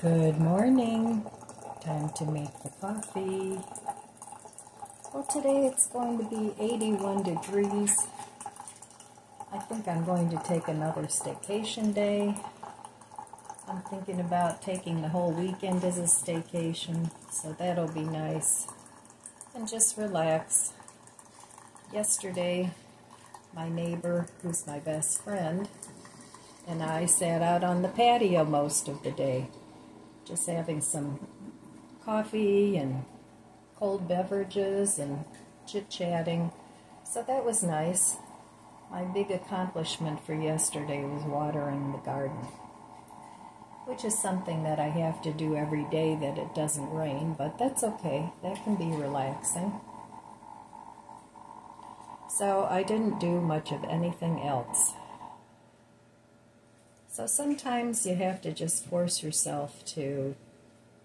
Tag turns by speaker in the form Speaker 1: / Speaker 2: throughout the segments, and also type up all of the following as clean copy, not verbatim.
Speaker 1: Good morning. Time to make the coffee. Well, today it's going to be 81 degrees. I think I'm going to take another staycation day. I'm thinking about taking the whole weekend as a staycation, so that'll be nice. And just relax. Yesterday, my neighbor, who's my best friend, and I sat out on the patio most of the day, just having some coffee and cold beverages and chit-chatting. So that was nice. My big accomplishment for yesterday was watering the garden, which is something that I have to do every day that it doesn't rain, but that's okay. That can be relaxing. So I didn't do much of anything else. So sometimes you have to just force yourself to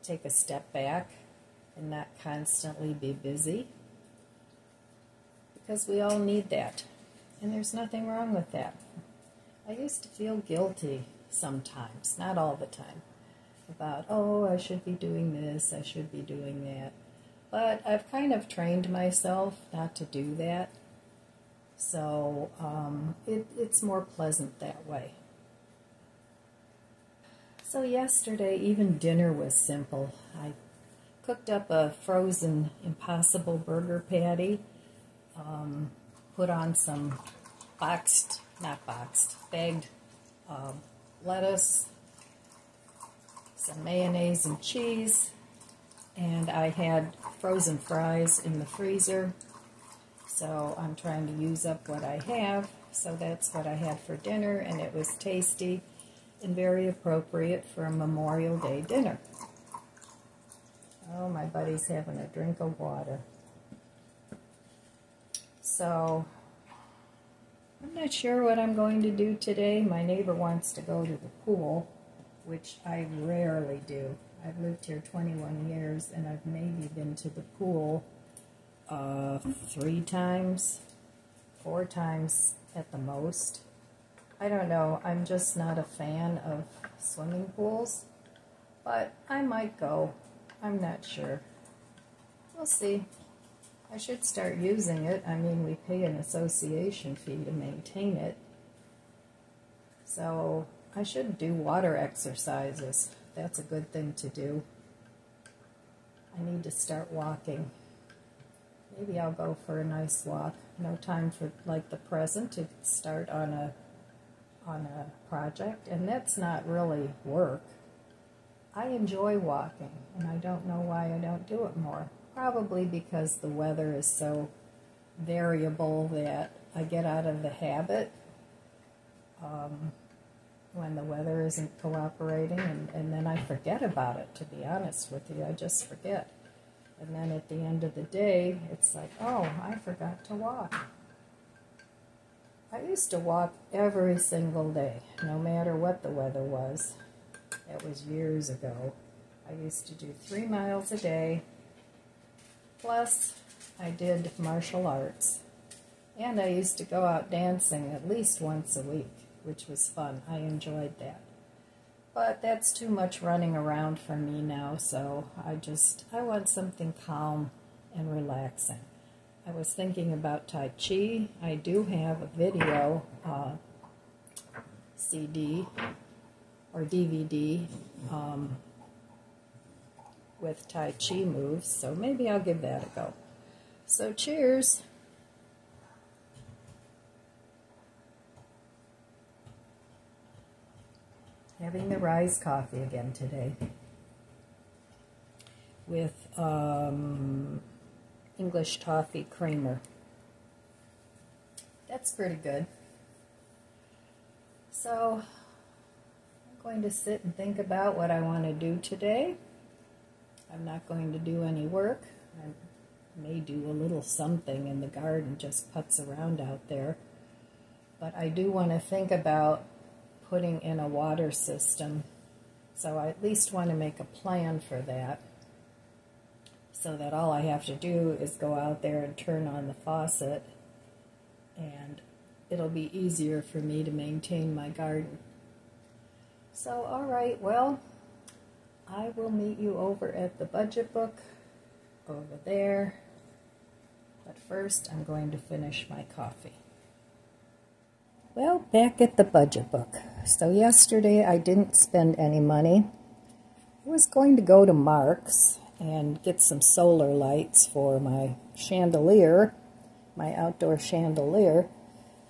Speaker 1: take a step back and not constantly be busy, because we all need that, and there's nothing wrong with that. I used to feel guilty sometimes, not all the time, about, oh, I should be doing this, I should be doing that, but I've kind of trained myself not to do that, so it's more pleasant that way. So yesterday, even dinner was simple. I cooked up a frozen Impossible burger patty, put on some bagged lettuce, some mayonnaise and cheese, and I had frozen fries in the freezer, so I'm trying to use up what I have. So that's what I had for dinner, and it was tasty and very appropriate for a Memorial Day dinner. Oh, my buddy's having a drink of water. So, I'm not sure what I'm going to do today. My neighbor wants to go to the pool, which I rarely do. I've lived here 21 years, and I've maybe been to the pool 3 times, 4 times at the most. I don't know, I'm just not a fan of swimming pools, but I might go. I'm not sure. We'll see. I should start using it. I mean, we pay an association fee to maintain it. So I should do water exercises. That's a good thing to do. I need to start walking. Maybe I'll go for a nice walk. No time for, like the present, to start on a project, and that's not really work. I enjoy walking, and I don't know why I don't do it more. Probably because the weather is so variable that I get out of the habit when the weather isn't cooperating, and then I forget about it, to be honest with you. I just forget. And then at the end of the day, it's like, oh, I forgot to walk. I used to walk every single day, no matter what the weather was. That was years ago. I used to do 3 miles a day, plus I did martial arts. And I used to go out dancing at least once a week, which was fun. I enjoyed that. But that's too much running around for me now, so I want something calm and relaxing. I was thinking about Tai Chi. I do have a video CD or DVD with Tai Chi moves, so maybe I'll give that a go. So cheers. Having the Rise coffee again today with English toffee creamer. That's pretty good. So I'm going to sit and think about what I want to do today. I'm not going to do any work. I may do a little something in the garden, just putz around out there. But I do want to think about putting in a water system. So I at least want to make a plan for that, so that all I have to do is go out there and turn on the faucet, and it'll be easier for me to maintain my garden. So, all right, well, I will meet you over at the budget book over there. But first, I'm going to finish my coffee. Well, back at the budget book. So yesterday I didn't spend any money. I was going to go to Mark's and get some solar lights for my chandelier, my outdoor chandelier.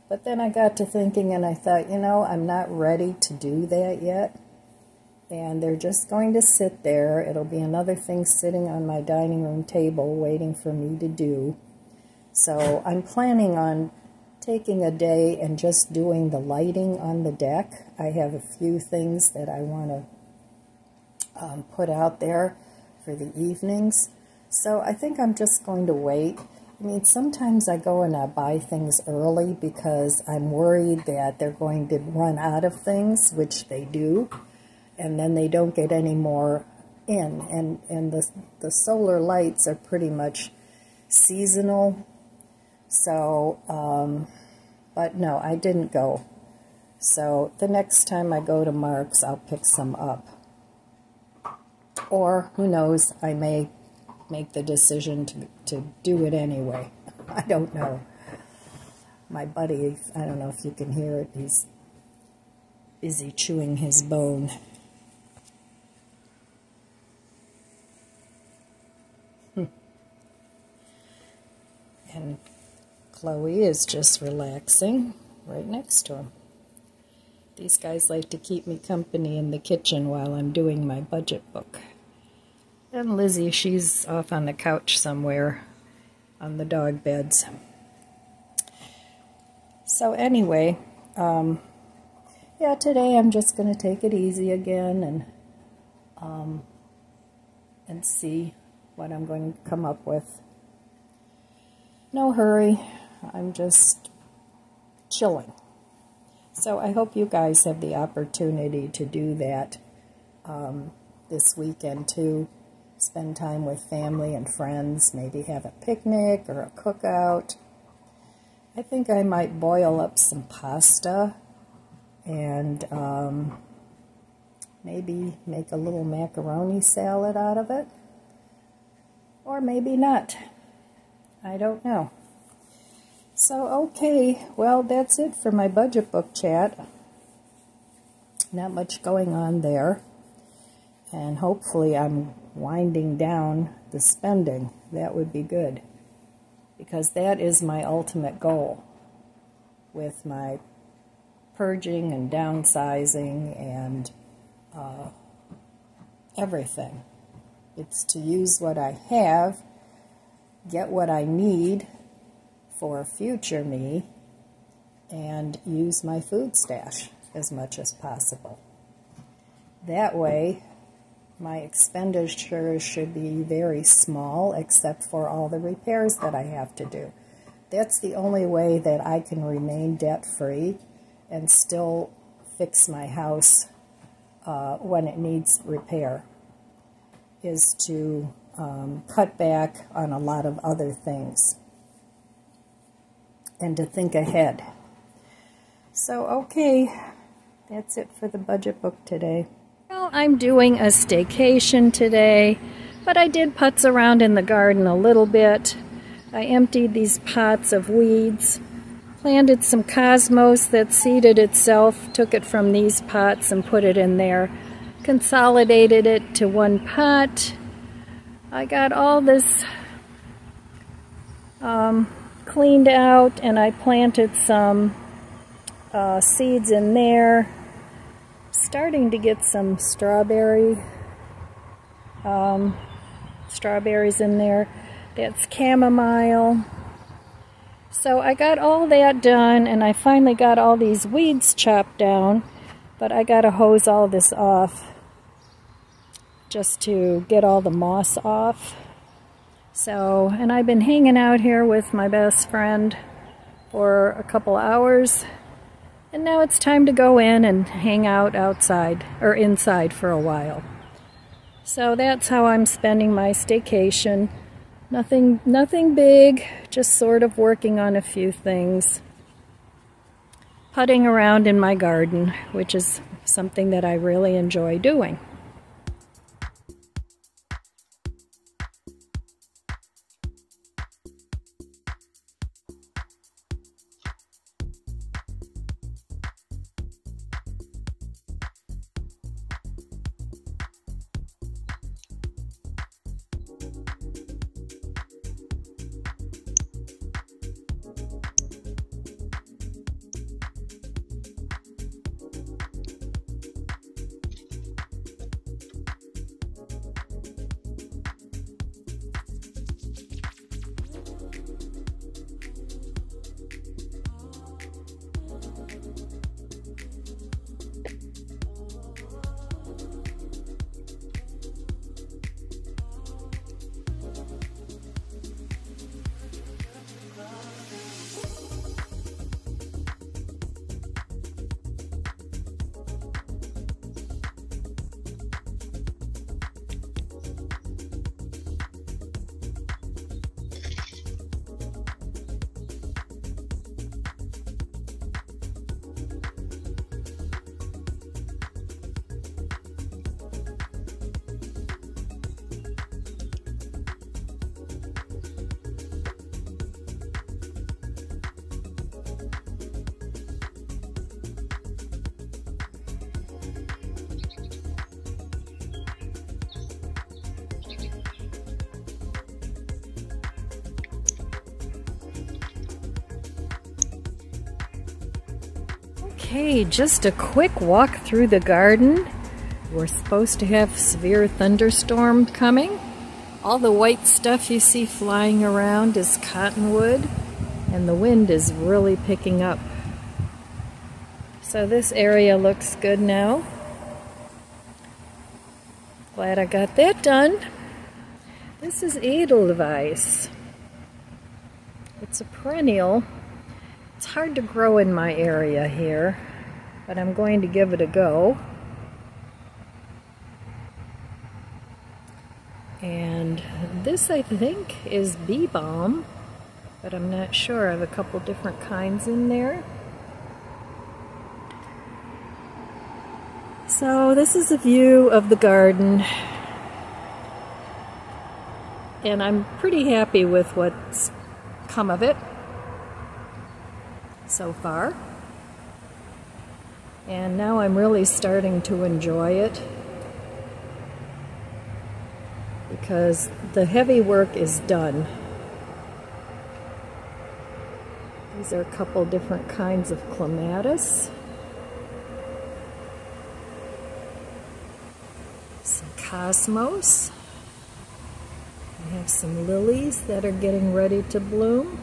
Speaker 1: But then I got to thinking and I thought, you know, I'm not ready to do that yet. And they're just going to sit there. It'll be another thing sitting on my dining room table waiting for me to do. So I'm planning on taking a day and just doing the lighting on the deck. I have a few things that I want to put out there for the evenings. So I think I'm just going to wait. I mean, sometimes I go and I buy things early because I'm worried that they're going to run out of things, which they do, and then they don't get any more in. And the solar lights are pretty much seasonal. So, but no, I didn't go. So the next time I go to Mark's, I'll pick some up. Or, who knows, I may make the decision to do it anyway. I don't know. My buddy, I don't know if you can hear it, he's busy chewing his bone. And Chloe is just relaxing right next to him. These guys like to keep me company in the kitchen while I'm doing my budget book. And Lizzie, she's off on the couch somewhere on the dog beds. So anyway, yeah, today I'm just going to take it easy again and see what I'm going to come up with. No hurry. I'm just chilling. So I hope you guys have the opportunity to do that this weekend too. Spend time with family and friends, maybe have a picnic or a cookout. I think I might boil up some pasta and maybe make a little macaroni salad out of it. Or maybe not. I don't know. So, okay, well, that's it for my budget book chat. Not much going on there. And hopefully I'm winding down the spending. That would be good. Because that is my ultimate goal with my purging and downsizing and everything. It's to use what I have, get what I need for future me, and use my food stash as much as possible. That way, my expenditures should be very small except for all the repairs that I have to do. That's the only way that I can remain debt-free and still fix my house when it needs repair, is to cut back on a lot of other things and to think ahead. So, okay, that's it for the budget book today. Well, I'm doing a staycation today, but I did putz around in the garden a little bit. I emptied these pots of weeds, planted some cosmos that seeded itself, took it from these pots and put it in there, consolidated it to one pot. I got all this cleaned out, and I planted some seeds in there. Starting to get some strawberries in there. That's chamomile. So I got all that done, and I finally got all these weeds chopped down, but I got to hose all this off just to get all the moss off. So, and I've been hanging out here with my best friend for a couple hours, and now it's time to go in and hang out outside or inside for a while. So that's how I'm spending my staycation. Nothing big, just sort of working on a few things. Putting around in my garden, which is something that I really enjoy doing. Okay, just a quick walk through the garden. We're supposed to have severe thunderstorm coming. All the white stuff you see flying around is cottonwood, and the wind is really picking up. So this area looks good now. Glad I got that done. This is Edelweiss. It's a perennial. It's hard to grow in my area here, but I'm going to give it a go. And this, I think, is bee balm, but I'm not sure. I have a couple different kinds in there. So this is a view of the garden, and I'm pretty happy with what's come of it so far. And now I'm really starting to enjoy it because the heavy work is done. These are a couple different kinds of clematis. Some cosmos. I have some lilies that are getting ready to bloom.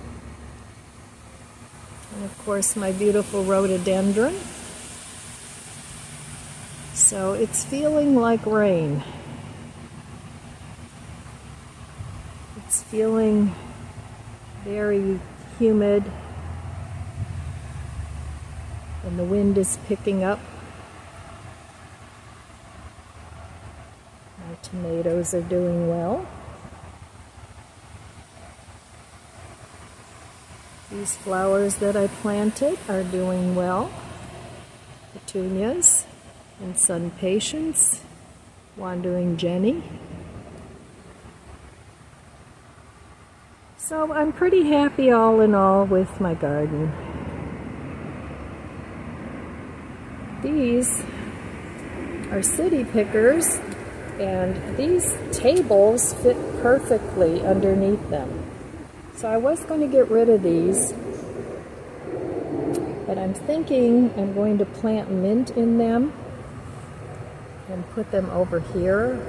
Speaker 1: And of course my beautiful rhododendron. So it's feeling like rain. It's feeling very humid, and the wind is picking up. My tomatoes are doing well. These flowers that I planted are doing well. Petunias and sun patience, wandering Jenny. So I'm pretty happy all in all with my garden. These are city pickers, and these tables fit perfectly underneath them. So I was going to get rid of these, but I'm thinking I'm going to plant mint in them and put them over here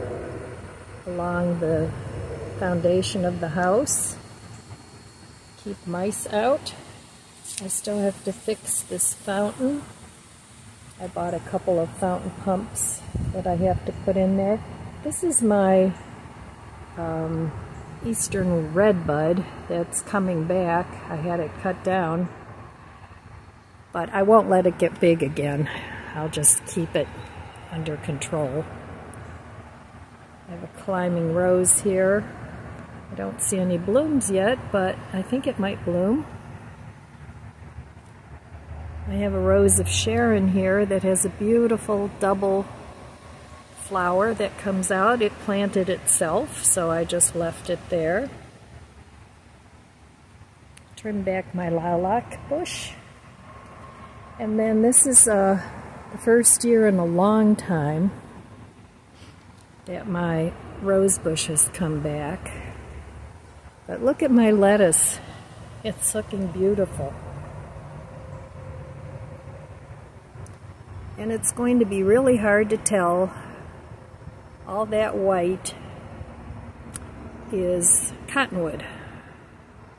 Speaker 1: along the foundation of the house. Keep mice out. I still have to fix this fountain. I bought a couple of fountain pumps that I have to put in there. This is my Eastern redbud that's coming back. I had it cut down, but I won't let it get big again. I'll just keep it under control. I have a climbing rose here. I don't see any blooms yet, but I think it might bloom. I have a rose of Sharon here that has a beautiful double flower that comes out. It planted itself, so I just left it there. Trim back my lilac bush. And then this is the first year in a long time that my rose bush has come back. But look at my lettuce. It's looking beautiful. And it's going to be really hard to tell. All that white is cottonwood.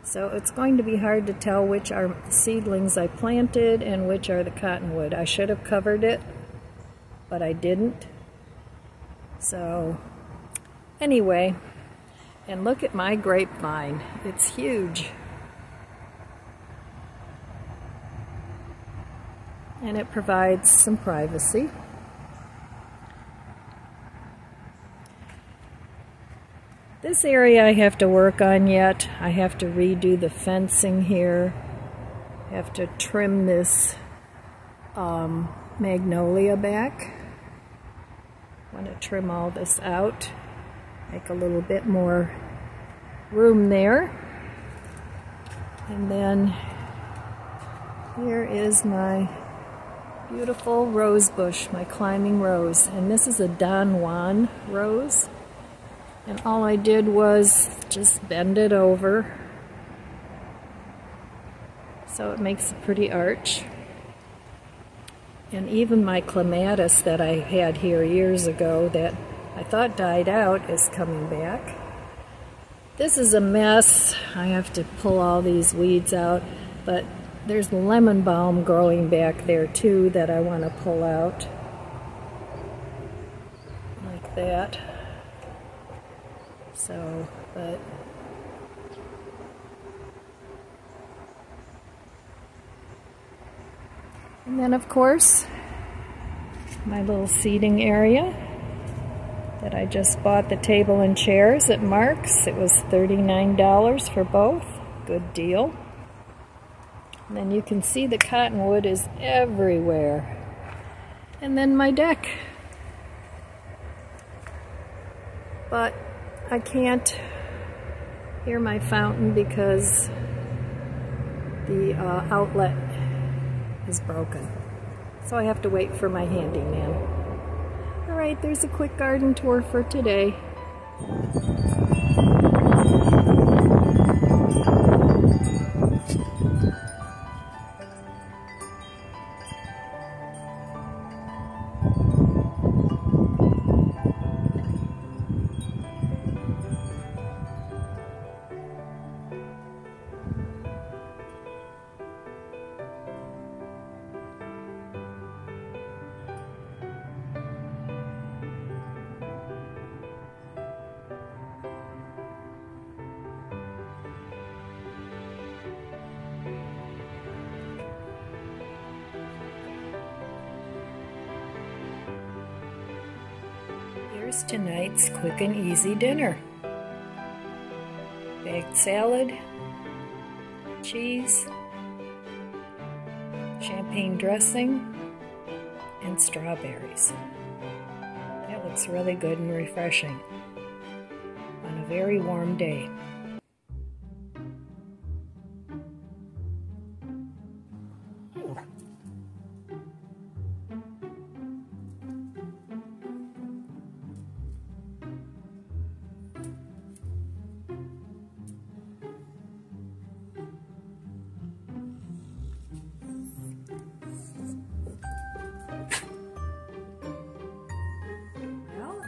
Speaker 1: So it's going to be hard to tell which are seedlings I planted and which are the cottonwood. I should have covered it, but I didn't. So anyway, and look at my grapevine. It's huge. And it provides some privacy. This area I have to work on yet. I have to redo the fencing here. I have to trim this magnolia back. I want to trim all this out. Make a little bit more room there. And then here is my beautiful rose bush, my climbing rose. And this is a Don Juan rose. And all I did was just bend it over so it makes a pretty arch. And even my clematis that I had here years ago that I thought died out is coming back. This is a mess. I have to pull all these weeds out, but there's lemon balm growing back there too that I want to pull out. Like that. So, but and then of course, my little seating area that I just bought the table and chairs at Mark's. It was $39 for both. Good deal. And then you can see the cottonwood is everywhere. And then my deck. But I can't hear my fountain because the outlet is broken. So I have to wait for my handyman. Alright, there's a quick garden tour for today. Here's tonight's quick and easy dinner. Baked salad, cheese, champagne dressing, and strawberries. That looks really good and refreshing on a very warm day.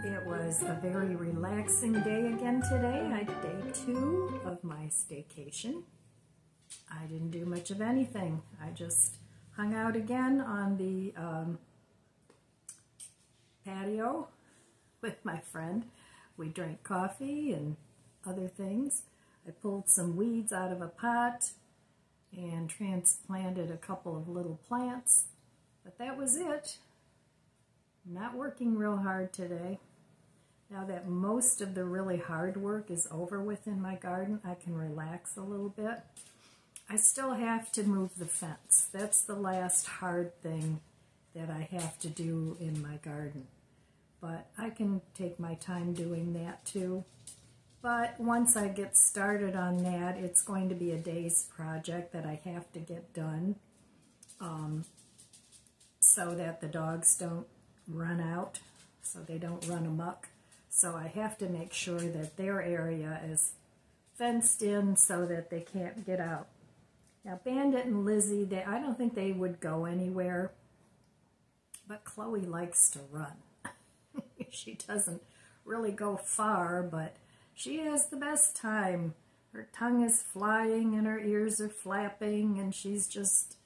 Speaker 1: It was a very relaxing day again today. Day 2 of my staycation. I didn't do much of anything. I just hung out again on the patio with my friend. We drank coffee and other things. I pulled some weeds out of a pot and transplanted a couple of little plants. But that was it. Not working real hard today. Now that most of the really hard work is over with in my garden, I can relax a little bit. I still have to move the fence. That's the last hard thing that I have to do in my garden. But I can take my time doing that too. But once I get started on that, it's going to be a day's project that I have to get done so that the dogs don't run out, so they don't run amok. So I have to make sure that their area is fenced in so that they can't get out. Now Bandit and Lizzie, I don't think they would go anywhere, but Chloe likes to run. She doesn't really go far, but she has the best time. Her tongue is flying and her ears are flapping and she's just,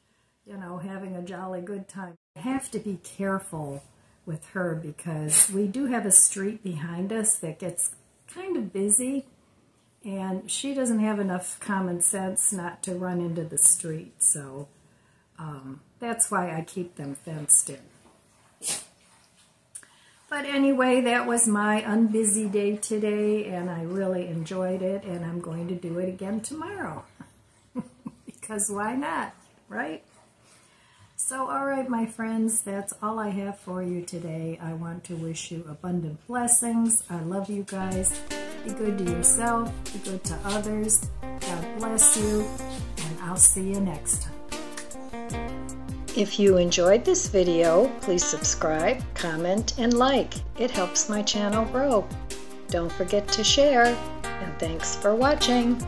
Speaker 1: you know, having a jolly good time. I have to be careful with her because we do have a street behind us that gets kind of busy and she doesn't have enough common sense not to run into the street, so that's why I keep them fenced in. But anyway, that was my unbusy day today and I really enjoyed it and I'm going to do it again tomorrow because why not, right? So, all right, my friends, that's all I have for you today. I want to wish you abundant blessings. I love you guys. Be good to yourself. Be good to others. God bless you, and I'll see you next time. If you enjoyed this video, please subscribe, comment, and like. It helps my channel grow. Don't forget to share, and thanks for watching.